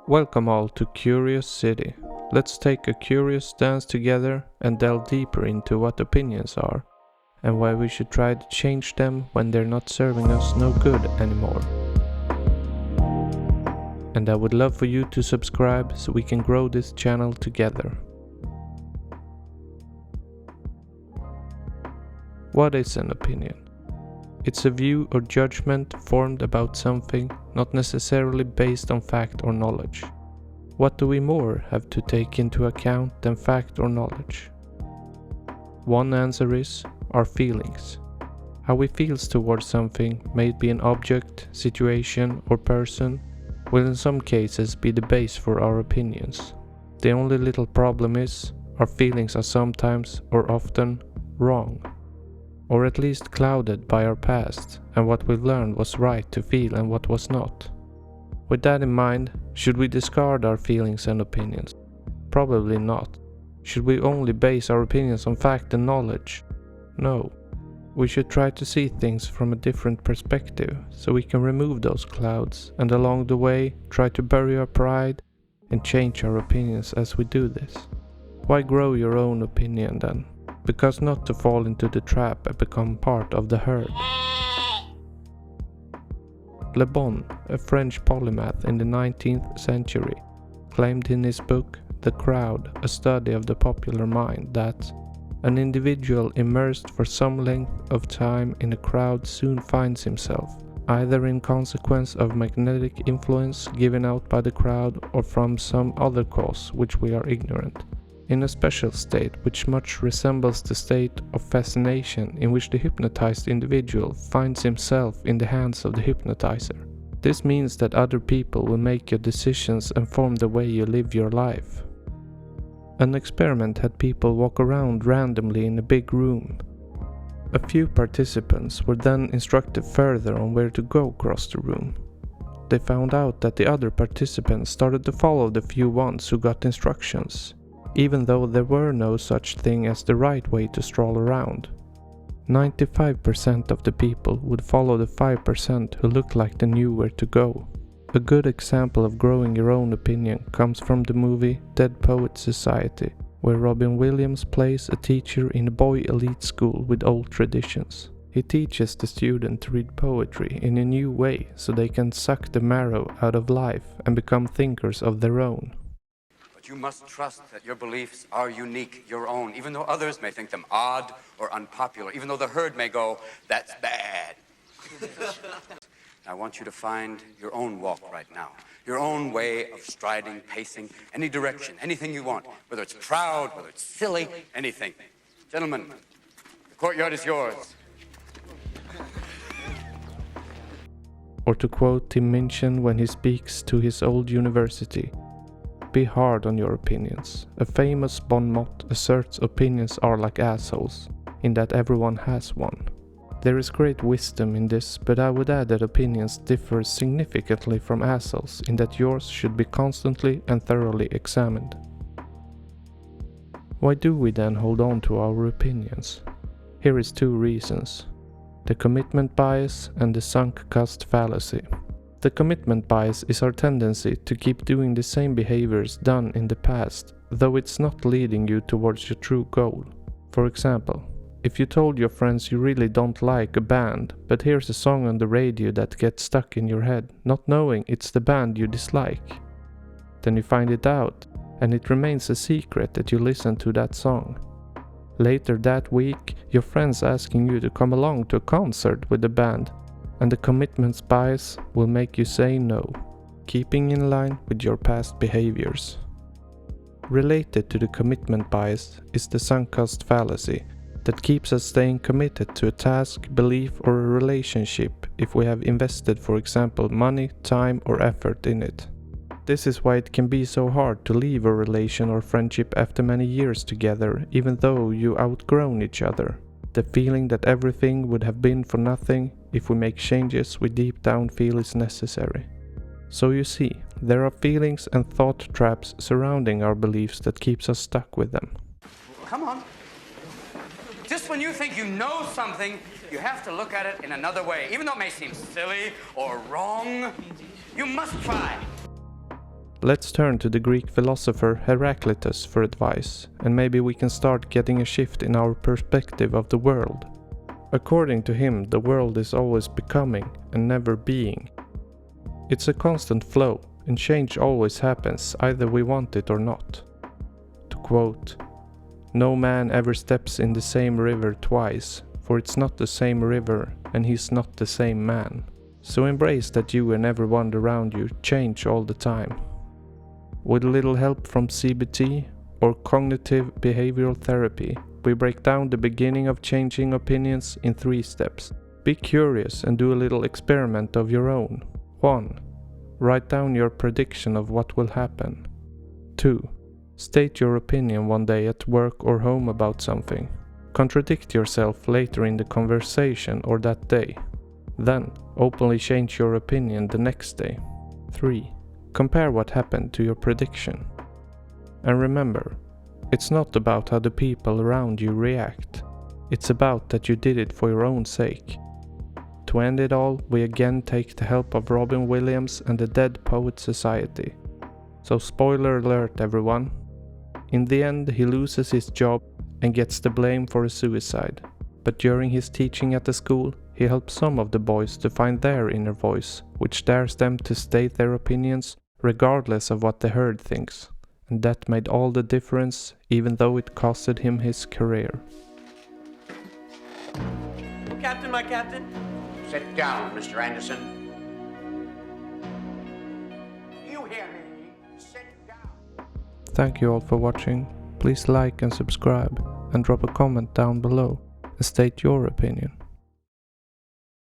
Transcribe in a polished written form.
Welcome all to CuriousCity. Let's take a curious dance together and delve deeper into what opinions are, and why we should try to change them when they're not serving us no good anymore. And I would love for you to subscribe so we can grow this channel together. What is an opinion? It's a view or judgment formed about something, not necessarily based on fact or knowledge. What do we more have to take into account than fact or knowledge? One answer is our feelings. How we feel towards something, may it be an object, situation or person, will in some cases be the base for our opinions. The only little problem is, our feelings are sometimes or often wrong, or at least clouded by our past and what we've learned was right to feel and what was not. With that in mind, should we discard our feelings and opinions? Probably not. Should we only base our opinions on fact and knowledge? No. We should try to see things from a different perspective so we can remove those clouds and along the way try to bury our pride and change our opinions as we do this. Why grow your own opinion then? Because not to fall into the trap and become part of the herd. Le Bon, a French polymath in the 19th century, claimed in his book The Crowd, a study of the popular mind, that an individual immersed for some length of time in a crowd soon finds himself, either in consequence of magnetic influence given out by the crowd or from some other cause which we are ignorant, in a special state which much resembles the state of fascination in which the hypnotized individual finds himself in the hands of the hypnotizer. This means that other people will make your decisions and form the way you live your life. An experiment had people walk around randomly in a big room. A few participants were then instructed further on where to go across the room. They found out that the other participants started to follow the few ones who got instructions, even though there were no such thing as the right way to stroll around. 95% of the people would follow the 5% who looked like they knew where to go. A good example of growing your own opinion comes from the movie Dead Poets Society, where Robin Williams plays a teacher in a boy elite school with old traditions. He teaches the student to read poetry in a new way so they can suck the marrow out of life and become thinkers of their own. You must trust that your beliefs are unique, your own, even though others may think them odd or unpopular, even though the herd may go, that's bad. I want you to find your own walk right now, your own way of striding, pacing, any direction, anything you want, whether it's proud, whether it's silly, anything. Gentlemen, the courtyard is yours. Or to quote Tim Minchin when he speaks to his old university, be hard on your opinions. A famous bon mot asserts opinions are like assholes, in that everyone has one. There is great wisdom in this, but I would add that opinions differ significantly from assholes in that yours should be constantly and thoroughly examined. Why do we then hold on to our opinions? Here is two reasons: the commitment bias and the sunk cost fallacy. The commitment bias is our tendency to keep doing the same behaviors done in the past, though it's not leading you towards your true goal. For example, if you told your friends you really don't like a band, but here's a song on the radio that gets stuck in your head, not knowing it's the band you dislike. Then you find it out, and it remains a secret that you listen to that song. Later that week, your friend's asking you to come along to a concert with the band, and the commitments bias will make you say no, keeping in line with your past behaviors. Related to the commitment bias is the sunk cost fallacy, that keeps us staying committed to a task, belief or a relationship if we have invested, for example, money, time or effort in it. This is why it can be so hard to leave a relation or friendship after many years together, even though you outgrown each other. The feeling that everything would have been for nothing if we make changes we deep down feel is necessary. So you see, there are feelings and thought traps surrounding our beliefs that keeps us stuck with them. Come on. Just when you think you know something, you have to look at it in another way. Even though it may seem silly or wrong, you must try. Let's turn to the Greek philosopher Heraclitus for advice, and maybe we can start getting a shift in our perspective of the world. According to him, the world is always becoming and never being. It's a constant flow, and change always happens, either we want it or not. To quote, "No man ever steps in the same river twice, for it's not the same river, and he's not the same man. So embrace that you and everyone around you change all the time." With a little help from CBT, or cognitive behavioral therapy, we break down the beginning of changing opinions in 3 steps. Be curious and do a little experiment of your own. 1. Write down your prediction of what will happen. 2. State your opinion one day at work or home about something. Contradict yourself later in the conversation or that day. Then, openly change your opinion the next day. 3. Compare what happened to your prediction. And remember, it's not about how the people around you react. It's about that you did it for your own sake. To end it all, we again take the help of Robin Williams and the Dead Poets Society. So spoiler alert everyone. In the end, he loses his job and gets the blame for a suicide. But during his teaching at the school, he helps some of the boys to find their inner voice, which dares them to state their opinions regardless of what the herd thinks. And that made all the difference, even though it costed him his career. Captain, my captain. Sit down, Mr. Anderson. You hear me? Sit down. Thank you all for watching. Please like and subscribe, and drop a comment down below and state your opinion.